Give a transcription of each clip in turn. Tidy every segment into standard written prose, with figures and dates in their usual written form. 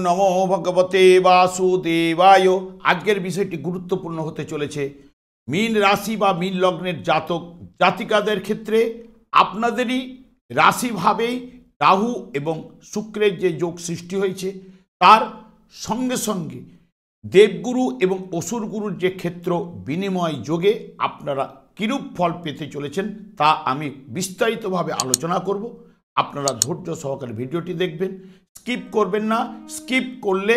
নমো ভগবতে বাসুদেবায়। আজকের বিষয়টি গুরুত্বপূর্ণ হতে চলেছে। মীন রাশি বা মীন লগ্নের জাতক জাতিকাদের ক্ষেত্রে আপনাদেরই রাশিভাবেই রাহু এবং শুক্রের যে যোগ সৃষ্টি হয়েছে, তার সঙ্গে সঙ্গে দেবগুরু এবং অসুরগুরুর যে ক্ষেত্র বিনিময় যোগে আপনারা কিরূপ ফল পেতে চলেছেন তা আমি বিস্তারিতভাবে আলোচনা করব। আপনারা ধৈর্য সহকারে ভিডিওটি দেখবেন, স্কিপ করবেন না। স্কিপ করলে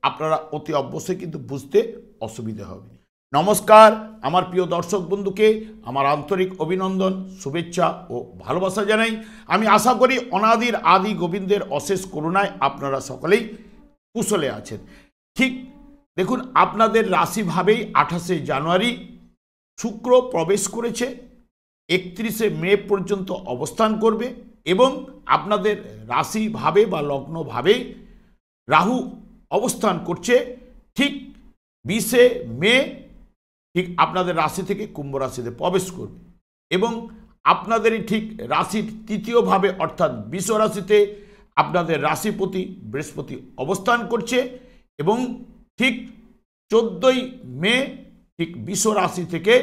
আপনারা অতি অবশ্যই কিন্তু বুঝতে অসুবিধা হবে। নমস্কার, আমার প্রিয় দর্শক বন্ধুকে আমার আন্তরিক অভিনন্দন, শুভেচ্ছা ও ভালোবাসা জানাই। আমি আশা করি অনাদির আদি গোবিন্দের অশেষ করুণায় আপনারা সকলেই কুশলে আছেন। ঠিক দেখুন, আপনাদের রাশিভাবেই 28শে জানুয়ারি শুক্র প্রবেশ করেছে, 31শে মে পর্যন্ত অবস্থান করবে এবং আপনাদের রাশিভাবে বা লগ্নভাবে রাহু অবস্থান করছে। ঠিক 20শে মে ঠিক আপনাদের রাশি থেকে কুম্ভ রাশিতে প্রবেশ করবে এবং আপনাদেরই ঠিক রাশির তৃতীয়ভাবে অর্থাৎ বৃষ রাশিতে আপনাদের রাশিপতি বৃহস্পতি অবস্থান করছে এবং ঠিক 14ই মে ঠিক বৃষ রাশি থেকে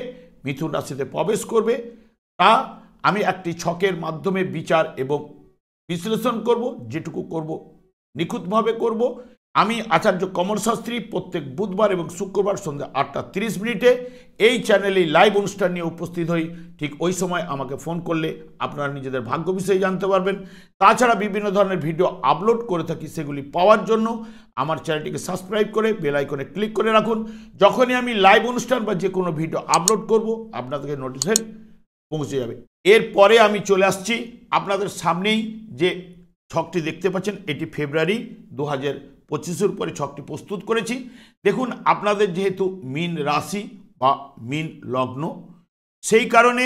মিথুন রাশিতে প্রবেশ করবে। তা আমি একটি ছকের মাধ্যমে বিচার এবং বিশ্লেষণ করব, যেটুকু করব নিখুঁতভাবে করব। আমি আচার্য কমল শাস্ত্রী প্রত্যেক বুধবার এবং শুক্রবার সন্ধ্যা 8টা 30 এই চ্যানেলে লাইভ অনুষ্ঠান নিয়ে উপস্থিত হই। ঠিক ওই সময় আমাকে ফোন করলে আপনারা নিজেদের ভাগ্য বিষয়ে জানতে পারবেন। তাছাড়া বিভিন্ন ধরনের ভিডিও আপলোড করে থাকি, সেগুলি পাওয়ার জন্য আমার চ্যানেলটিকে সাবস্ক্রাইব করে বেল আইকনে ক্লিক করে রাখুন। যখনই আমি লাইভ অনুষ্ঠান বা যে কোনো ভিডিও আপলোড করব আপনাদেরকে নোটিফিকেশন পৌঁছে যাবে। এরপরে আমি চলে আসছি আপনাদের সামনেই যে ছকটি দেখতে পাচ্ছেন, এটি ফেব্রুয়ারি 2025-এর উপরে ছকটি প্রস্তুত করেছি। দেখুন, আপনাদের যেহেতু মীন রাশি বা মীন লগ্ন, সেই কারণে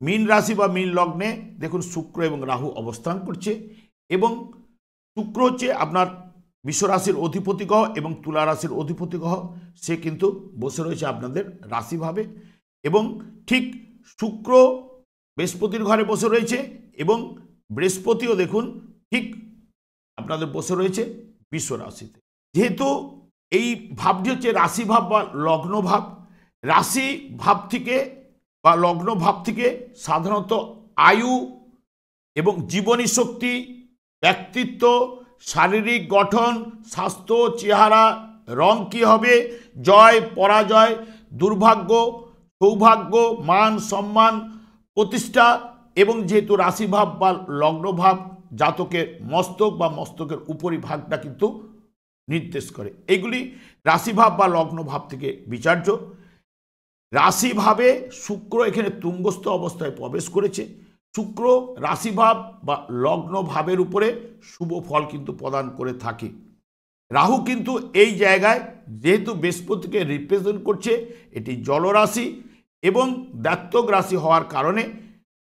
মীন রাশি বা মীন লগ্নে দেখুন শুক্র এবং রাহু অবস্থান করছে এবং শুক্র হচ্ছে আপনার বৃষ রাশির অধিপতি গ্রহ এবং তুলা রাশির অধিপতি গ্রহ। সে কিন্তু বসে রয়েছে আপনাদের রাশিভাবে এবং ঠিক শুক্র বৃহস্পতির ঘরে বসে রয়েছে এবং বৃহস্পতিও দেখুন ঠিক আপনাদের বসে রয়েছে বৃষ রাশিতে। যেহেতু এই ভাবটি হচ্ছে রাশি ভাব বা লগ্ন ভাব, রাশি ভাব থেকে বা লগ্ন ভাব থেকে সাধারণত আয়ু এবং জীবনী শক্তি, ব্যক্তিত্ব, শারীরিক গঠন, স্বাস্থ্য, চেহারা, রং কী হবে, জয় পরাজয়, দুর্ভাগ্য সৌভাগ্য, মান সম্মান, প্রতিষ্ঠা এবং যেহেতু রাশিভাব বা লগ্নভাব জাতকের মস্তক বা মস্তকের উপরিভাগটা কিন্তু নির্দেশ করে, এগুলি রাশিভাব বা লগ্নভাব থেকে বিচার্য। রাশিভাবে শুক্র এখানে তুঙ্গস্থ অবস্থায় প্রবেশ করেছে। শুক্র রাশিভাব বা লগ্নভাবের উপরে শুভ ফল কিন্তু প্রদান করে থাকে। রাহু কিন্তু এই জায়গায় যেহেতু বৃহস্পতিকে রিপ্রেজেন্ট করছে, এটি জলরাশি এবং দ্বাত্তক রাশি হওয়ার কারণে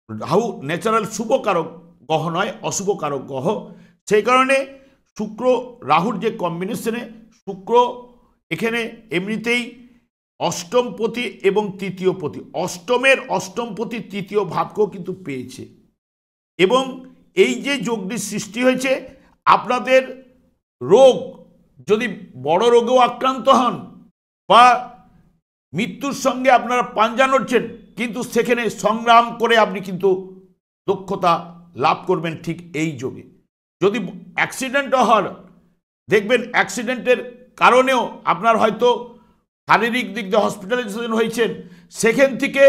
রাহু ন্যাচারাল শুভকারক গ্রহ নয়, অশুভকারক গ্রহ। সেই কারণে শুক্র রাহুর যে কম্বিনেশনে শুক্র এখানে এমনিতেই অষ্টমপতি এবং তৃতীয়পতি, অষ্টমের অষ্টমপতি তৃতীয় ভাবকেও কিন্তু পেয়েছে এবং এই যে যোগটি সৃষ্টি হয়েছে, আপনাদের রোগ যদি বড় রোগেও আক্রান্ত হন বা মৃত্যুর সঙ্গে আপনারা পাঞ্জা নড়ছেন, কিন্তু সেখানে সংগ্রাম করে আপনি কিন্তু দক্ষতা লাভ করবেন ঠিক এই যোগে। যদি অ্যাক্সিডেন্টও হয়, দেখবেন অ্যাক্সিডেন্টের কারণেও আপনার হয়তো শারীরিক দিক দিয়ে হসপিটালাইজেশন হয়েছেন, সেখান থেকে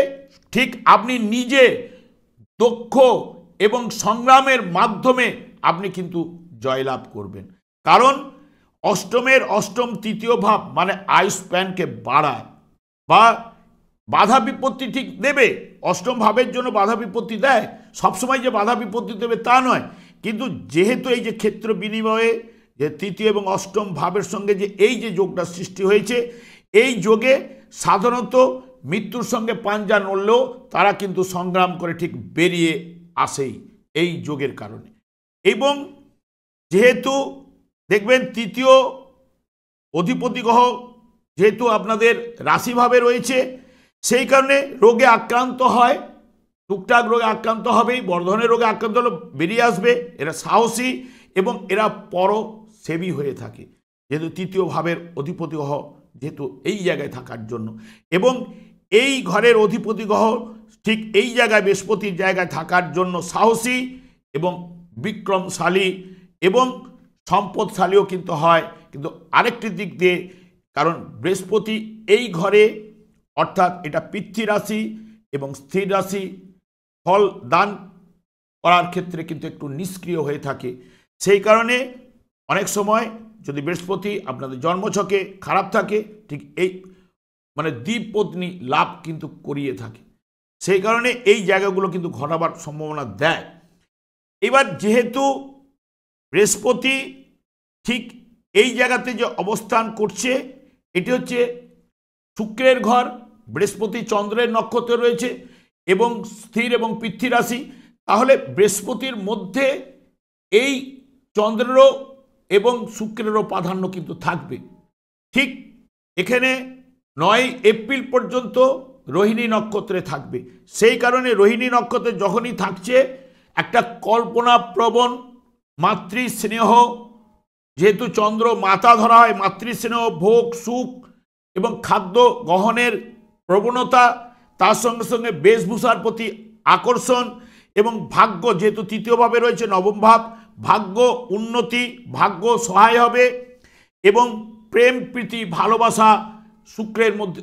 ঠিক আপনি নিজে দক্ষ এবং সংগ্রামের মাধ্যমে আপনি কিন্তু জয়লাভ করবেন। কারণ অষ্টমের অষ্টম তৃতীয় ভাব মানে আয়ুষ স্প্যানকে বাড়ায় বা বাধা বিপত্তি ঠিক দেবে। অষ্টম ভাবের জন্য বাধা বিপত্তি দেয়, সবসময় যে বাধা বিপত্তি দেবে তা নয়, কিন্তু যেহেতু এই যে ক্ষেত্র বিনিময়ে যে তৃতীয় এবং অষ্টম ভাবের সঙ্গে যে এই যে যোগটা সৃষ্টি হয়েছে, এই যোগে সাধারণত মৃত্যুর সঙ্গে পাঞ্জা নড়লেও তারা কিন্তু সংগ্রাম করে ঠিক বেরিয়ে আসেই এই যোগের কারণে। এবং যেহেতু দেখবেন তৃতীয় অধিপতি গ্রহ যেহেতু আপনাদের রাশিভাবে রয়েছে, সেই কারণে রোগে আক্রান্ত হয়, টুকটাক রোগে আক্রান্ত হবেই, বড় ধরনের রোগে আক্রান্ত হলে বেরিয়ে আসবে। এরা সাহসী এবং এরা পরসেবী হয়ে থাকে। যেহেতু তৃতীয় ভাবের অধিপতি গ্রহ যেহেতু এই জায়গায় থাকার জন্য, এবং এই ঘরের অধিপতি গ্রহ ঠিক এই জায়গায় বৃহস্পতির জায়গায় থাকার জন্য সাহসী এবং বিক্রমশালী এবং সম্পদশালীও কিন্তু হয়। কিন্তু আরেকটি দিক দিয়ে, কারণ বৃহস্পতি এই ঘরে অর্থাৎ এটা পৃথ্বী রাশি এবং স্থির রাশি, ফল দান করার ক্ষেত্রে কিন্তু একটু নিষ্ক্রিয় হয়ে থাকে। সেই কারণে অনেক সময় যদি বৃহস্পতি আপনাদের জন্মছকে খারাপ থাকে, ঠিক এই মানে দ্বিপত্নী লাভ কিন্তু করিয়ে থাকে। সেই কারণে এই জায়গাগুলো কিন্তু ঘটাবার সম্ভাবনা দেয়। এবার যেহেতু বৃহস্পতি ঠিক এই জায়গাতে যে অবস্থান করছে, এটি হচ্ছে শুক্রের ঘর, বৃহস্পতি চন্দ্রের নক্ষত্রে রয়েছে এবং স্থির এবং পৃথ্বী রাশি, তাহলে বৃহস্পতির মধ্যে এই চন্দ্রেরও এবং শুক্রেরও প্রাধান্য কিন্তু থাকবে। ঠিক এখানে 9 এপ্রিল পর্যন্ত রোহিণী নক্ষত্রে থাকবে। সেই কারণে রোহিণী নক্ষত্রে যখনই থাকছে একটা কল্পনাপ্রবণ মাতৃস্নেহ, যেহেতু চন্দ্র মাতা ধরা হয়, মাতৃস্নেহ, ভোগ, সুখ এবং খাদ্য গ্রহণের প্রবণতা, তার সঙ্গে সঙ্গে বেশভূষার প্রতি আকর্ষণ এবং ভাগ্য, যেহেতু তৃতীয়ভাবে রয়েছে নবম ভাব, ভাগ্য উন্নতি, ভাগ্য সহায় হবে এবং প্রেম প্রীতি ভালোবাসা শুক্রের মধ্যে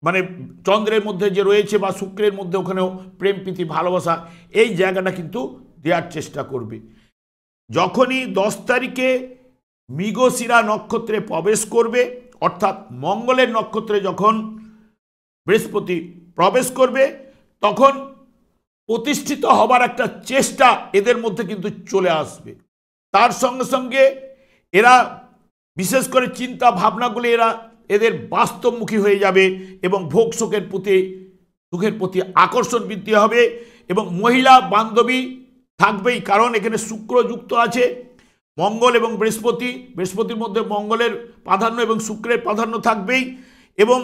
মানে চন্দ্রের মধ্যে যে রয়েছে বা শুক্রের মধ্যে ওখানেও প্রেম প্রীতি ভালোবাসা এই জায়গাটা কিন্তু দেওয়ার চেষ্টা করবে। যখনই 10 তারিখে মৃগশিরা নক্ষত্রে প্রবেশ করবে, অর্থাৎ মঙ্গলের নক্ষত্রে যখন বৃহস্পতি প্রবেশ করবে, তখন প্রতিষ্ঠিত হবার একটা চেষ্টা এদের মধ্যে কিন্তু চলে আসবে। তার সঙ্গে সঙ্গে এরা বিশেষ করে চিন্তা ভাবনাগুলি এদের বাস্তবমুখী হয়ে যাবে এবং ভোগ সুখের প্রতি আকর্ষণ বৃদ্ধি হবে এবং মহিলা বান্ধবী থাকবেই, কারণ এখানে শুক্র যুক্ত আছে মঙ্গল এবং বৃহস্পতির মধ্যে মঙ্গলের প্রাধান্য এবং শুক্রের প্রাধান্য থাকবেই এবং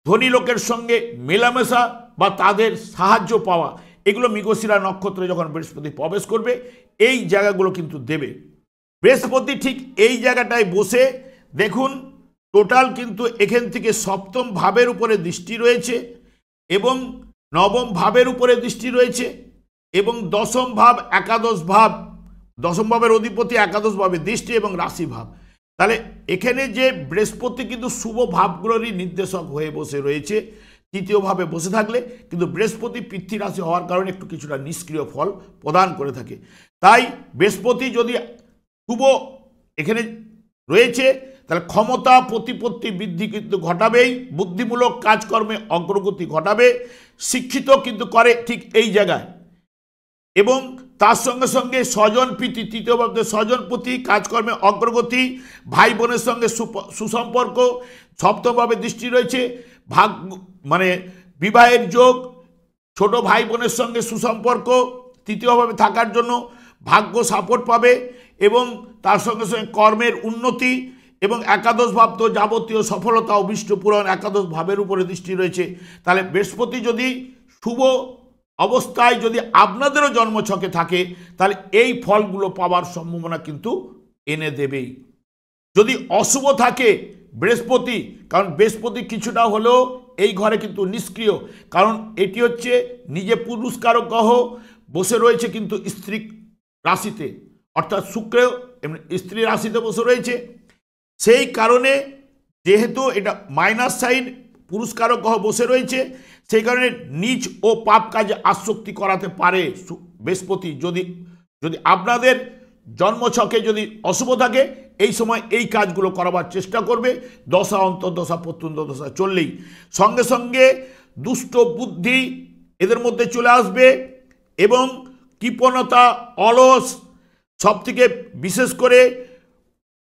ধনী লোকের সঙ্গে মেলামেশা বা তাদের সাহায্য পাওয়া, এগুলো মৃগশিরা নক্ষত্রে যখন বৃহস্পতি প্রবেশ করবে এই জায়গাগুলো কিন্তু দেবে। বৃহস্পতি ঠিক এই জায়গাটায় বসে দেখুন, টোটাল কিন্তু এখান থেকে সপ্তম ভাবের উপরে দৃষ্টি রয়েছে এবং নবম ভাবের উপরে দৃষ্টি রয়েছে এবং দশম ভাব, একাদশ ভাব, দশম ভাবের অধিপতি একাদশ ভাবে দৃষ্টি এবং রাশি ভাব। তাহলে এখানে যে বৃহস্পতি কিন্তু শুভ ভাবগুলোরই নির্দেশক হয়ে বসে রয়েছে তৃতীয়ভাবে বসে থাকলে, কিন্তু বৃহস্পতি পৃথ্বী রাশি হওয়ার কারণে একটু কিছুটা নিষ্ক্রিয় ফল প্রদান করে থাকে। তাই বৃহস্পতি যদি শুভ এখানে রয়েছে তাহলে ক্ষমতা প্রতিপত্তি বৃদ্ধি কিন্তু ঘটাবেই, বুদ্ধিমূলক কাজকর্মে অগ্রগতি ঘটাবে, শিক্ষিত কিন্তু করে ঠিক এই জায়গায় এবং তার সঙ্গে সঙ্গে স্বজন প্রীতি, তৃতীয়ভাবে স্বজন প্রীতি, কাজকর্মে অগ্রগতি, ভাই বোনের সঙ্গে সুসম্পর্ক, সপ্তমভাবে দৃষ্টি রয়েছে ভাগ্য মানে বিবাহের যোগ, ছোট ভাই বোনের সঙ্গে সুসম্পর্ক তৃতীয়ভাবে থাকার জন্য ভাগ্য সাপোর্ট পাবে এবং তার সঙ্গে সঙ্গে কর্মের উন্নতি এবং একাদশ ভাব তো যাবতীয় সফলতা অভিষ্ট পূরণ, একাদশ ভাবের উপরে দৃষ্টি রয়েছে। তাহলে বৃহস্পতি যদি শুভ অবস্থায় যদি আপনাদেরও জন্মছকে থাকে তাহলে এই ফলগুলো পাওয়ার সম্ভাবনা কিন্তু এনে দেবেই। যদি অশুভ থাকে বৃহস্পতি, কারণ বৃহস্পতি কিছুটা হলেও এই ঘরে কিন্তু নিষ্ক্রিয়, কারণ এটি হচ্ছে নিজে পুরুষকারক গ্রহ, বসে রয়েছে কিন্তু স্ত্রী রাশিতে, অর্থাৎ শুক্র স্ত্রী রাশিতে বসে রয়েছে। সেই কারণে যেহেতু এটা মাইনাস সাইন পুরুষকারক গ্রহ বসে রয়েছে, সেই কারণে নিজ ও পাপ কাজে আসক্তি করাতে পারে বৃহস্পতি। যদি আপনাদের জন্মছকে যদি অশুভ থাকে এই সময় এই কাজগুলো করাবার চেষ্টা করবে, দশা অন্তর্দশা প্রত্যন্ত দশা চললেই। সঙ্গে সঙ্গে দুষ্ট বুদ্ধি এদের মধ্যে চলে আসবে এবং কৃপণতা, অলস, সব থেকে বিশেষ করে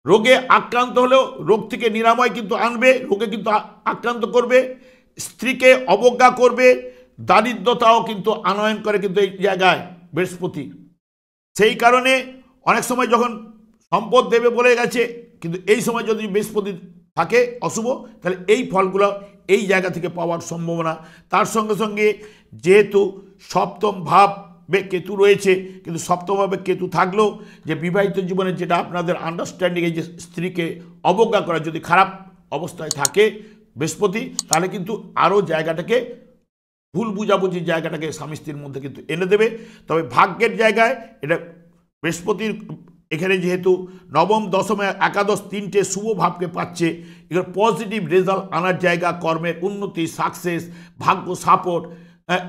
রোগে আক্রান্ত হলেও রোগ থেকে নিরাময় কিন্তু আনবে, রোগে কিন্তু আক্রান্ত করবে, স্ত্রীকে অবজ্ঞা করবে, দারিদ্রতাও কিন্তু আনয়ন করে কিন্তু এই জায়গায় বৃহস্পতি। সেই কারণে অনেক সময় যখন সম্পদ দেবে বলে গেছে, কিন্তু এই সময় যদি বৃহস্পতি থাকে অশুভ তাহলে এই ফলগুলো এই জায়গা থেকে পাওয়ার সম্ভাবনা। তার সঙ্গে সঙ্গে যেহেতু সপ্তম ভাব ভাবে কেতু রয়েছে, কিন্তু সপ্তমভাবে কেতু থাকলেও যে বিবাহিত জীবনে যেটা আপনাদের আন্ডারস্ট্যান্ডিং, এই যে স্ত্রীকে অবজ্ঞা করা যদি খারাপ অবস্থায় থাকে বৃহস্পতি, তাহলে কিন্তু আরও জায়গাটাকে ভুল বুঝাবুঝির জায়গাটাকে স্বামী স্ত্রীর মধ্যে কিন্তু এনে দেবে। তবে ভাগ্যের জায়গায় এটা বৃহস্পতির এখানে যেহেতু নবম দশমে একাদশ তিনটে শুভ ভাবকে পাচ্ছে, এগুলো পজিটিভ রেজাল্ট আনার জায়গা, কর্মের উন্নতি, সাকসেস, ভাগ্য সাপোর্ট,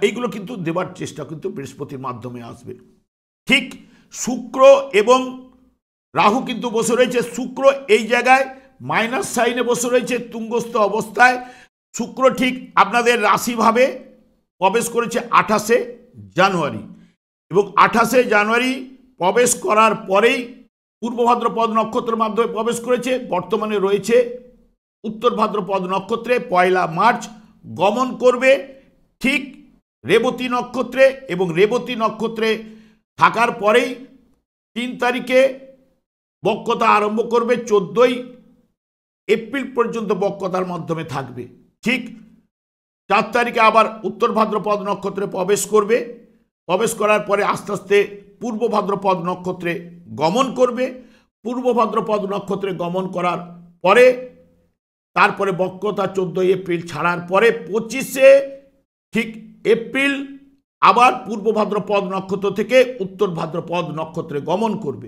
এইগুলো কিন্তু দেবার চেষ্টা কিন্তু বৃহস্পতির মাধ্যমে আসবে। ঠিক শুক্র এবং রাহু কিন্তু বসে রয়েছে, শুক্র এই জায়গায় মাইনাস সাইনে বসে রয়েছে তুঙ্গস্থ অবস্থায়। শুক্র ঠিক আপনাদের রাশিভাবে প্রবেশ করেছে 28শে জানুয়ারি, এবং 28শে জানুয়ারি প্রবেশ করার পরেই পূর্ব ভাদ্রপদ নক্ষত্রের মাধ্যমে প্রবেশ করেছে, বর্তমানে রয়েছে উত্তর ভাদ্রপদ নক্ষত্রে। 1 মার্চ গমন করবে ঠিক রেবতী নক্ষত্রে, এবং রেবতী নক্ষত্রে থাকার পরেই 3 তারিখে বক্রতা আরম্ভ করবে, 14ই এপ্রিল পর্যন্ত বক্রতার মাধ্যমে থাকবে। ঠিক 4 তারিখে আবার উত্তর ভাদ্রপদ নক্ষত্রে প্রবেশ করবে, প্রবেশ করার পরে আস্তে আস্তে পূর্ব ভাদ্রপদ নক্ষত্রে গমন করবে। পূর্ব ভাদ্রপদ নক্ষত্রে গমন করার পরে তারপরে বক্রতা 14 এপ্রিল ছাড়ার পরে 25শে ঠিক এপ্রিল আবার পূর্ব ভাদ্রপদ নক্ষত্র থেকে উত্তর ভাদ্রপদ নক্ষত্রে গমন করবে।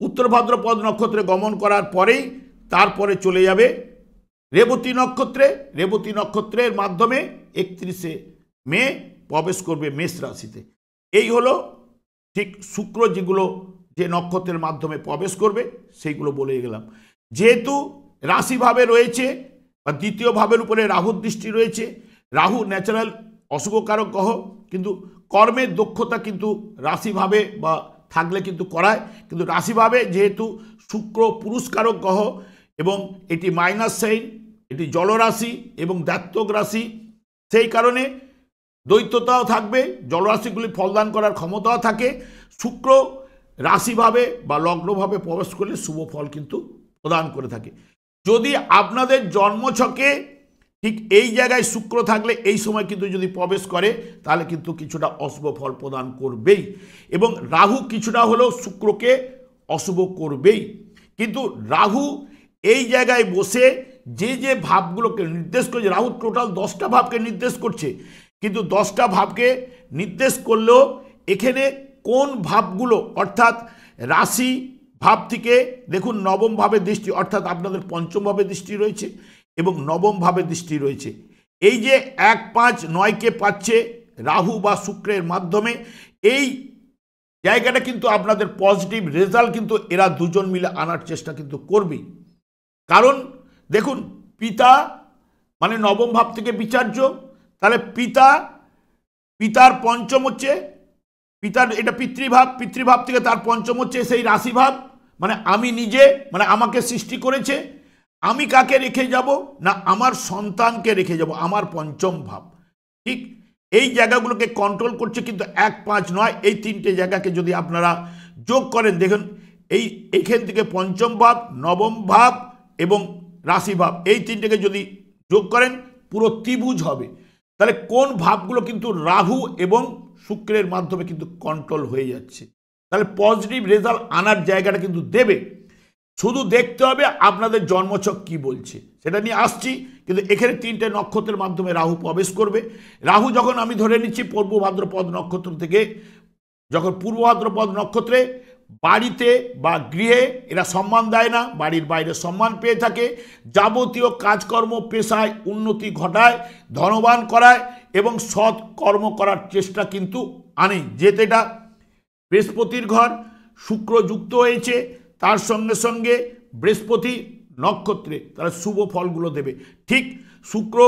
উত্তর ভাদ্রপদ নক্ষত্রে গমন করার পরেই তারপরে চলে যাবে রেবতী নক্ষত্রে। রেবতী নক্ষত্রের মাধ্যমে 31শে মে প্রবেশ করবে মেষ রাশিতে। এই হলো ঠিক শুক্র যেগুলো যে নক্ষত্রের মাধ্যমে প্রবেশ করবে সেইগুলো বলে গেলাম। যেহেতু রাশিভাবে রয়েছে বা দ্বিতীয় ভাবের উপরে রাহুর দৃষ্টি রয়েছে, রাহু ন্যাচারাল অশুভকারক গ্রহ, কিন্তু কর্মের দক্ষতা কিন্তু রাশিভাবে বা থাকলে কিন্তু করায়, কিন্তু রাশিভাবে যেহেতু শুক্র পুরুষকারক গ্রহ এবং এটি মাইনাস সাইন, এটি জলরাশি এবং দ্বাত্তক রাশি, সেই কারণে দ্বৈততাও থাকবে, জলরাশিগুলি ফলদান করার ক্ষমতাও থাকে। শুক্র রাশিভাবে বা লগ্নভাবে প্রবেশ করলে শুভ ফল কিন্তু প্রদান করে থাকে। যদি আপনাদের জন্মছকে ঠিক এই জায়গায় শুক্র থাকলে এই সময় কিন্তু যদি প্রবেশ করে তাহলে কিন্তু কিছুটা অশুভ ফল প্রদান করবেই, এবং রাহু কিছুটা হলেও শুক্রকে অশুভ করবেই। কিন্তু রাহু এই জায়গায় বসে যে যে ভাবগুলোকে নির্দেশ করছে, রাহু টোটাল 10টা ভাবকে নির্দেশ করছে, কিন্তু 10টা ভাবকে নির্দেশ করলেও এখানে কোন ভাবগুলো, অর্থাৎ রাশি ভাব থেকে দেখুন নবম ভাবে দৃষ্টি, অর্থাৎ আপনাদের পঞ্চম ভাবে দৃষ্টি রয়েছে এবং নবম ভাবে দৃষ্টি রয়েছে। এই যে 1, 5, 9কে পাচ্ছে রাহু বা শুক্রের মাধ্যমে, এই জায়গাটা কিন্তু আপনাদের পজিটিভ রেজাল্ট কিন্তু এরা দুজন মিলে আনার চেষ্টা কিন্তু করবেই। কারণ দেখুন পিতা মানে নবম ভাব থেকে বিচার্য, তাহলে পিতার পঞ্চম হচ্ছে পিতার, এটা পিতৃভাব, পিতৃভাব থেকে তার পঞ্চম হচ্ছে সেই রাশিভাব, মানে আমি নিজে, মানে আমাকে সৃষ্টি করেছে, আমি কাকে রেখে যাব না আমার সন্তানকে রেখে যাব, আমার পঞ্চম ভাব। ঠিক এই জায়গাগুলোকে কন্ট্রোল করছে, কিন্তু 1, 5, 9 এই 3টে জায়গাকে যদি আপনারা যোগ করেন, দেখুন এইখান থেকে পঞ্চম ভাব, নবম ভাব এবং রাশিভাব, এই 3টেকে যদি যোগ করেন পুরো ত্রিভুজ হবে। তাহলে কোন ভাবগুলো কিন্তু রাহু এবং শুক্রের মাধ্যমে কিন্তু কন্ট্রোল হয়ে যাচ্ছে, তাহলে পজিটিভ রেজাল্ট আনার জায়গাটা কিন্তু দেবে। শুধু দেখতে হবে আপনাদের জন্মছক কি বলছে, সেটা নিয়ে আসছি। কিন্তু এখানে 3টে নক্ষত্রের মাধ্যমে রাহু প্রবেশ করবে। রাহু যখন আমি ধরে নিচ্ছি পূর্ব ভাদ্রপদ নক্ষত্র থেকে, যখন পূর্ব ভাদ্রপদ নক্ষত্রে বাড়িতে বা গৃহে এরা সম্মান দেয় না, বাড়ির বাইরে সম্মান পেয়ে থাকে, যাবতীয় কাজকর্ম পেশায় উন্নতি ঘটায়, ধনবান করায় এবং সৎ কর্ম করার চেষ্টা কিন্তু আনে। যেহেতু এটা বৃহস্পতির ঘর, শুক্র যুক্ত হয়েছে তার সঙ্গে সঙ্গে বৃহস্পতি নক্ষত্রে, তারা শুভ ফলগুলো দেবে। ঠিক শুক্র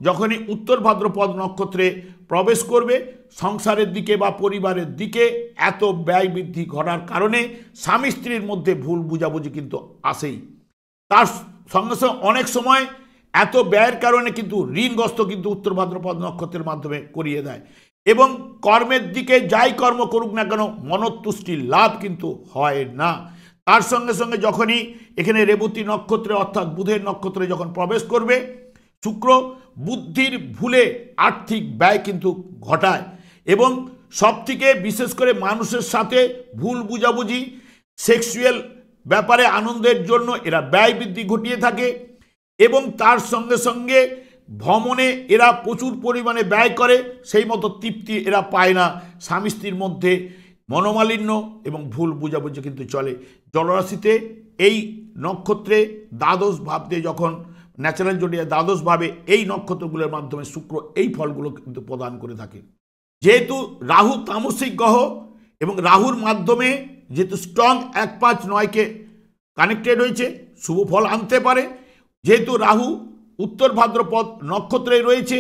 যখনই উত্তর ভাদ্রপদ নক্ষত্রে প্রবেশ করবে, সংসারের দিকে বা পরিবারের দিকে এত ব্যয় বৃদ্ধি ঘটার কারণে স্বামী স্ত্রীর মধ্যে ভুল বুঝাবুঝি কিন্তু আসেই। তার সঙ্গে সঙ্গে অনেক সময় এত ব্যয়ের কারণে কিন্তু ঋণগ্রস্ত কিন্তু উত্তর ভাদ্রপদ নক্ষত্রের মাধ্যমে করিয়ে দেয়, এবং কর্মের দিকে যাই কর্ম করুক না কেন মনোতুষ্টির লাভ কিন্তু হয় না। তার সঙ্গে সঙ্গে যখনই এখানে রেবতী নক্ষত্রে অর্থাৎ বুধের নক্ষত্রে যখন প্রবেশ করবে, শুক্র বুদ্ধির ভুলে আর্থিক ব্যয় কিন্তু ঘটায়, এবং সবথেকে বিশেষ করে মানুষের সাথে ভুল বুঝাবুঝি, সেক্সুয়াল ব্যাপারে আনন্দের জন্য এরা ব্যয় বৃদ্ধি ঘটিয়ে থাকে এবং তার সঙ্গে সঙ্গে ভ্রমণে এরা প্রচুর পরিমাণে ব্যয় করে, সেই মতো তৃপ্তি এরা পায় না। স্বামী স্ত্রীর মধ্যে মনোমালিন্য এবং ভুল বুঝাবুঝি কিন্তু চলে। জলরাশিতে এই নক্ষত্রে দ্বাদশ ভাব দিয়ে যখন ন্যাচারাল জোডিয়া দ্বাদশ ভাবে এই নক্ষত্রগুলোর মাধ্যমে শুক্র এই ফলগুলো কিন্তু প্রদান করে থাকে। যেহেতু রাহু তামসিক গ্রহ এবং রাহুর মাধ্যমে যেহেতু স্ট্রং 1-5-9-কে কানেক্টেড হয়েছে, শুভ ফল আনতে পারে। যেহেতু রাহু উত্তর ভাদ্রপদ নক্ষত্রে রয়েছে,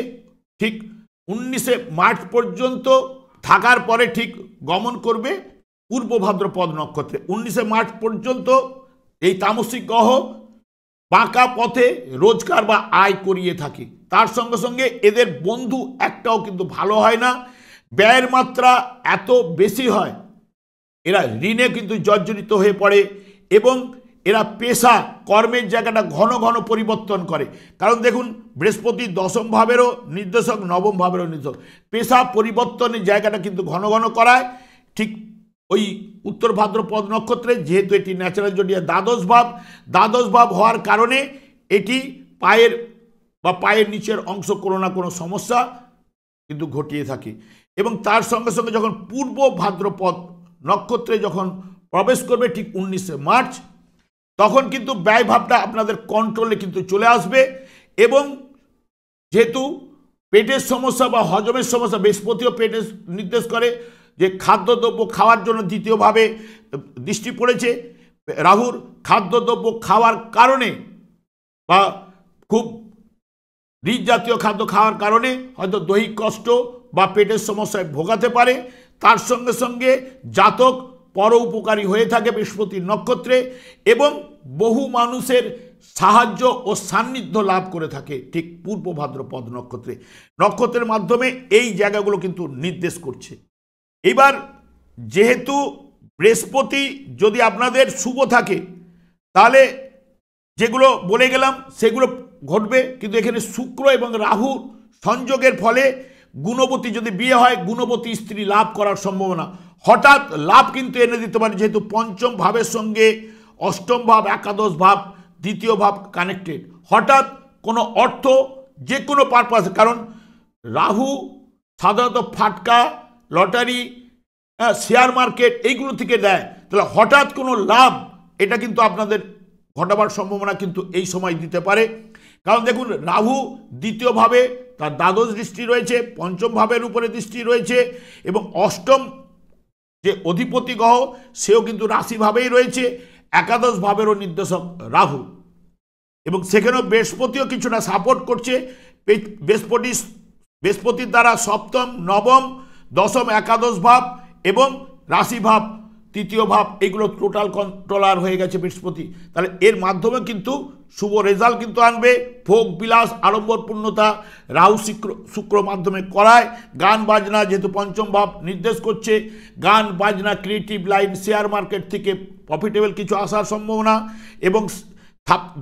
ঠিক 19শে মার্চ পর্যন্ত থাকার পরে ঠিক গমন করবে পূর্ব ভাদ্রপদ নক্ষত্রে। 19শে মার্চ পর্যন্ত এই তামসিক গ্রহ বাঁকা পথে রোজগার বা আয় করিয়ে থাকে। তার সঙ্গে সঙ্গে এদের বন্ধু একটাও কিন্তু ভালো হয় না, ব্যয়ের মাত্রা এত বেশি হয়, এরা ঋণে কিন্তু জর্জরিত হয়ে পড়ে এবং এরা পেশা কর্মের জায়গাটা ঘন ঘন পরিবর্তন করে। কারণ দেখুন, বৃহস্পতি দশম ভাবেরও নির্দেশক, নবম ভাবেরও নির্দেশক, পেশা পরিবর্তনের জায়গাটা কিন্তু ঘন ঘন করায় ঠিক ওই উত্তর ভাদ্রপদ নক্ষত্রে। যেহেতু এটি ন্যাচারাল জোডিয়া দ্বাদশ ভাব হওয়ার কারণে এটি পায়ের নিচের অংশ কোনো না কোনো সমস্যা কিন্তু ঘটিয়ে থাকে। এবং তার সঙ্গে সঙ্গে যখন পূর্ব ভাদ্রপদ নক্ষত্রে যখন প্রবেশ করবে ঠিক 19শে মার্চ, তখন কিন্তু ব্যয় ভাবটা আপনাদের কন্ট্রোলে কিন্তু চলে আসবে। এবং যেহেতু পেটের সমস্যা বা হজমের সমস্যা, বৃহস্পতিও পেটের নির্দেশ করে, যে খাদ্যদ্রব্য খাওয়ার জন্য দ্বিতীয়ভাবে দৃষ্টি পড়েছে রাহুর। খাদ্যদ্রব্য খাওয়ার কারণে বা খুব রিচ জাতীয় খাদ্য খাওয়ার কারণে হয়তো দৈহিক কষ্ট বা পেটের সমস্যায় ভোগাতে পারে। তার সঙ্গে সঙ্গে জাতক পর উপকারী হয়ে থাকে বৃহস্পতির নক্ষত্রে এবং বহু মানুষের সাহায্য ও সান্নিধ্য লাভ করে থাকে ঠিক পূর্ব ভাদ্রপদ নক্ষত্রের মাধ্যমে। এই জায়গাগুলো কিন্তু নির্দেশ করছে। এবার যেহেতু বৃহস্পতি যদি আপনাদের শুভ থাকে, তাহলে যেগুলো বলে গেলাম সেগুলো ঘটবে। কিন্তু এখানে শুক্র এবং রাহু সংযোগের ফলে গুণবতী, যদি বিয়ে হয়, গুণবতী স্ত্রী লাভ করার সম্ভাবনা, হঠাৎ লাভ কিন্তু এনে দিতে পারে। যেহেতু পঞ্চম ভাবের সঙ্গে অষ্টম ভাব, একাদশ ভাব, দ্বিতীয় ভাব কানেক্টেড, হঠাৎ কোনো অর্থ যে কোনো পারপাসে, কারণ রাহু সাধারণত ফাটকা, লটারি, শেয়ার মার্কেট এইগুলো থেকে দেয়, তাহলে হঠাৎ কোনো লাভ এটা কিন্তু আপনাদের ঘটাবার সম্ভাবনা কিন্তু এই সময় দিতে পারে। কারণ দেখুন, রাহু দ্বিতীয়ভাবে তার দ্বাদশ দৃষ্টি রয়েছে, পঞ্চম ভাবের উপরে দৃষ্টি রয়েছে এবং অষ্টম যে অধিপতি গ্রহ সেও কিন্তু রাশিভাবেই রয়েছে, একাদশ ভাবেরও নির্দেশক রাহু। এবং সেখানেও বৃহস্পতিও কিছুটা সাপোর্ট করছে। বৃহস্পতির দ্বারা সপ্তম, নবম, দশম, একাদশ ভাব এবং রাশি ভাব, তৃতীয় ভাব, এগুলো টোটাল কন্ট্রোলার হয়ে গেছে বৃহস্পতি। তাহলে এর মাধ্যমে কিন্তু শুভ রেজাল্ট কিন্তু আনবে। ভোগ বিলাস, আড়ম্বরপূর্ণতা রাহু শুক্র মাধ্যমে করায়। গান বাজনা, যেহেতু পঞ্চম ভাব নির্দেশ করছে, গান বাজনা, ক্রিয়েটিভ লাইন, শেয়ার মার্কেট থেকে প্রফিটেবল কিছু আসার সম্ভাবনা এবং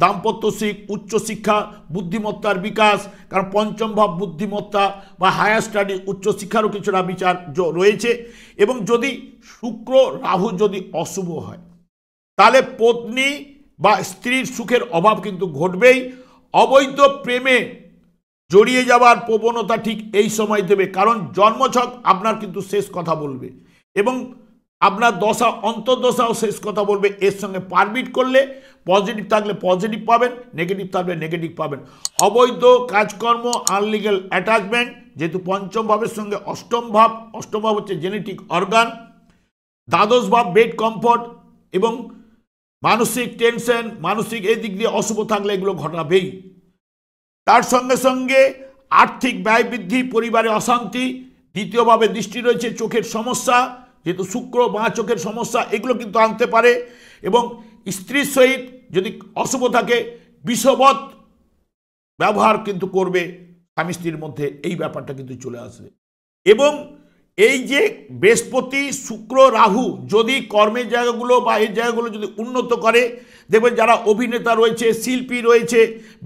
দাম্পত্য সুখ, উচ্চশিক্ষা, বুদ্ধিমত্তার বিকাশ, কারণ পঞ্চম ভাব বুদ্ধিমত্তা বা হায়ার স্টাডি, উচ্চশিক্ষারও কিছুটা বিচার রয়েছে। এবং যদি শুক্র রাহু যদি অশুভ হয়, তাহলে পত্নী বা স্ত্রীর সুখের অভাব কিন্তু ঘটবেই। অবৈধ প্রেমে জড়িয়ে যাওয়ার প্রবণতা ঠিক এই সময় দেবে, কারণ জন্মছক আপনার কিন্তু শেষ কথা বলবে এবং আপনার দশা, অন্তর্দশাও শেষ কথা বলবে। এর সঙ্গে পারমিট করলে পজিটিভ থাকলে পজিটিভ পাবেন, নেগেটিভ থাকলে নেগেটিভ পাবেন। অবৈধ কাজকর্ম, আনলিগাল অ্যাটাচমেন্ট, যেহেতু পঞ্চম ভাবের সঙ্গে অষ্টম ভাব হচ্ছে জেনেটিক অর্গান, দ্বাদশ ভাব বেড কমফর্ট এবং মানসিক টেনশন, মানসিক এই দিক দিয়ে অশুভ থাকলে এগুলো ঘটাবেই। তার সঙ্গে সঙ্গে আর্থিক ব্যয় বৃদ্ধি, পরিবারে অশান্তি, দ্বিতীয়ভাবে দৃষ্টি রয়েছে, চোখের সমস্যা, যেহেতু শুক্র বাঁ চোখের সমস্যা, এগুলো কিন্তু আনতে পারে। এবং স্ত্রীর সহিত যদি অশুভ থাকে, বিষবৎ ব্যবহার কিন্তু করবে স্বামী স্ত্রীর মধ্যে, এই ব্যাপারটা কিন্তু চলে আসবে। এবং এই যে বৃহস্পতি, শুক্র, রাহু যদি কর্মের জায়গাগুলো বা এই জায়গাগুলো যদি উন্নত করে, দেখবেন যারা অভিনেতা রয়েছে, শিল্পী রয়েছে,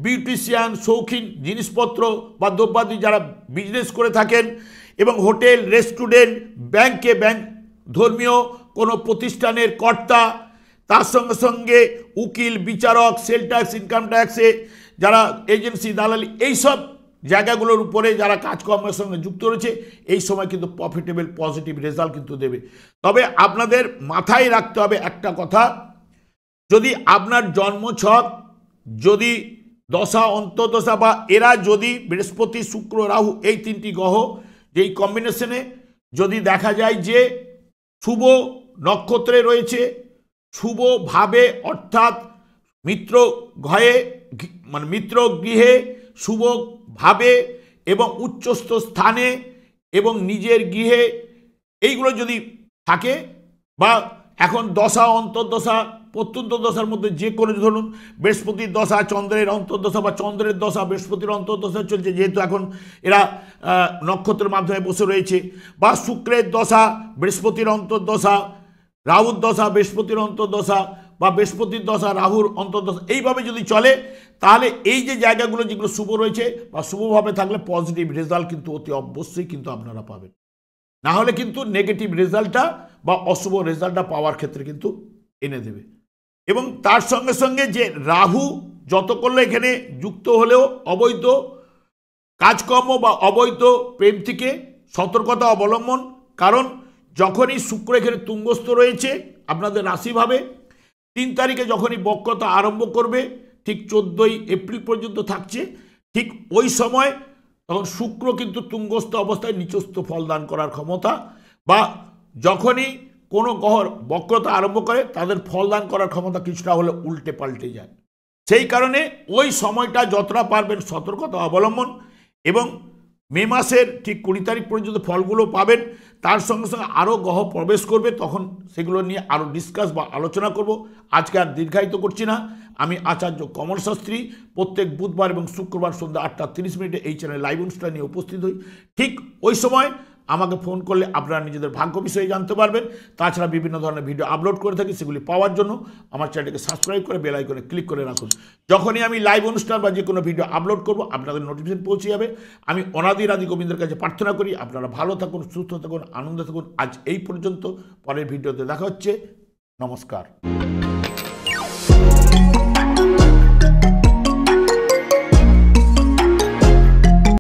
বিউটিশিয়ান, শৌখিন জিনিসপত্র বা দ্রব্যাদি যারা বিজনেস করে থাকেন, এবং হোটেল, রেস্টুরেন্ট, ব্যাংক, ধর্মীয় কোনো প্রতিষ্ঠানের কর্তা, তার সঙ্গে সঙ্গে উকিল, বিচারক, সেল ট্যাক্স, ইনকাম ট্যাক্সে যারা এজেন্সি, দালালি, এইসব জায়গাগুলোর উপরে যারা কাজকর্মের সঙ্গে যুক্ত রয়েছে, এই সময় কিন্তু প্রফিটেবল পজিটিভ রেজাল্ট কিন্তু দেবে। তবে আপনাদের মাথায় রাখতে হবে একটা কথা, যদি আপনার জন্মছক, যদি দশা, অন্তর্দশা বা এরা যদি বৃহস্পতি, শুক্র, রাহু এই তিনটি গ্রহ যেই কম্বিনেশনে যদি দেখা যায় যে শুভ নক্ষত্রে রয়েছে, শুভভাবে অর্থাৎ মিত্র ঘয়ে মানে মিত্র গৃহে শুভভাবে এবং উচ্চস্থ স্থানে এবং নিজের গৃহে এইগুলো যদি থাকে, বা এখন দশা, অন্তর্দশা, প্রত্যন্ত দশার মধ্যে যে কোনো, ধরুন বৃহস্পতির দশা, চন্দ্রের অন্তর্দশা বা চন্দ্রের দশা বৃহস্পতির অন্তর্দশা চলছে, যেহেতু এখন এরা নক্ষত্রের মাধ্যমে বসে রয়েছে, বা শুক্রের দশা, বৃহস্পতির অন্তর্দশা, রাহুর দশা, বৃহস্পতির অন্তর্দশা, বা বৃহস্পতির দশা, রাহুর অন্তর্দশা, এইভাবে যদি চলে, তাহলে এই যে জায়গাগুলো যেগুলো শুভ রয়েছে বা শুভভাবে থাকলে পজিটিভ রেজাল্ট কিন্তু অতি অবশ্যই কিন্তু আপনারা পাবেন। না হলে কিন্তু নেগেটিভ রেজাল্টটা বা অশুভ রেজাল্টটা পাওয়ার ক্ষেত্রে কিন্তু এনে দেবে। এবং তার সঙ্গে সঙ্গে যে রাহু যত করলে এখানে যুক্ত হলেও অবৈধ কাজকর্ম বা অবৈধ প্রেম থেকে সতর্কতা অবলম্বন, কারণ যখনই শুক্র এখানে তুঙ্গস্থ রয়েছে আপনাদের রাশিভাবে, 3 তারিখে যখনই বক্রতা আরম্ভ করবে, ঠিক 14ই এপ্রিল পর্যন্ত থাকছে, ঠিক ওই সময় তখন শুক্র কিন্তু তুঙ্গস্থ অবস্থায় নিচস্থ ফল দান করার ক্ষমতা, বা যখনই কোনো গ্রহ বক্রতা আরম্ভ করে তাদের ফল দান করার ক্ষমতা কিছুটা হলে উল্টে পাল্টে যায়। সেই কারণে ওই সময়টা যতটা পারবেন সতর্কতা অবলম্বন, এবং মে মাসের ঠিক 20 তারিখ পর্যন্ত ফলগুলো পাবেন। তার সঙ্গে সঙ্গে আরও গ্রহ প্রবেশ করবে, তখন সেগুলো নিয়ে আরও ডিসকাস বা আলোচনা করব। আজকে আর দীর্ঘায়িত করছি না। আমি আচার্য কমল শাস্ত্রী প্রত্যেক বুধবার এবং শুক্রবার সন্ধ্যা 8:30 এই চ্যানেলে লাইভ অনুষ্ঠান নিয়ে উপস্থিত হই। ঠিক ওই সময় আমাকে ফোন করলে আপনারা নিজেদের ভাগ্য বিষয়ে জানতে পারবেন। তাছাড়া বিভিন্ন ধরনের ভিডিও আপলোড করে থাকি, সেগুলি পাওয়ার জন্য আমার চ্যানেলকে সাবস্ক্রাইব করে বেল আইকনে ক্লিক করে রাখুন। যখনই আমি লাইভ অনুষ্ঠান বা যে কোনো ভিডিও আপলোড করব আপনাদের নোটিফিকেশন পৌঁছে যাবে। আমি অনাদির আদি গোবিন্দের কাছে প্রার্থনা করি আপনারা ভালো থাকুন, সুস্থ থাকুন, আনন্দে থাকুন। আজ এই পর্যন্ত, পরের ভিডিওতে দেখা হচ্ছে। নমস্কার।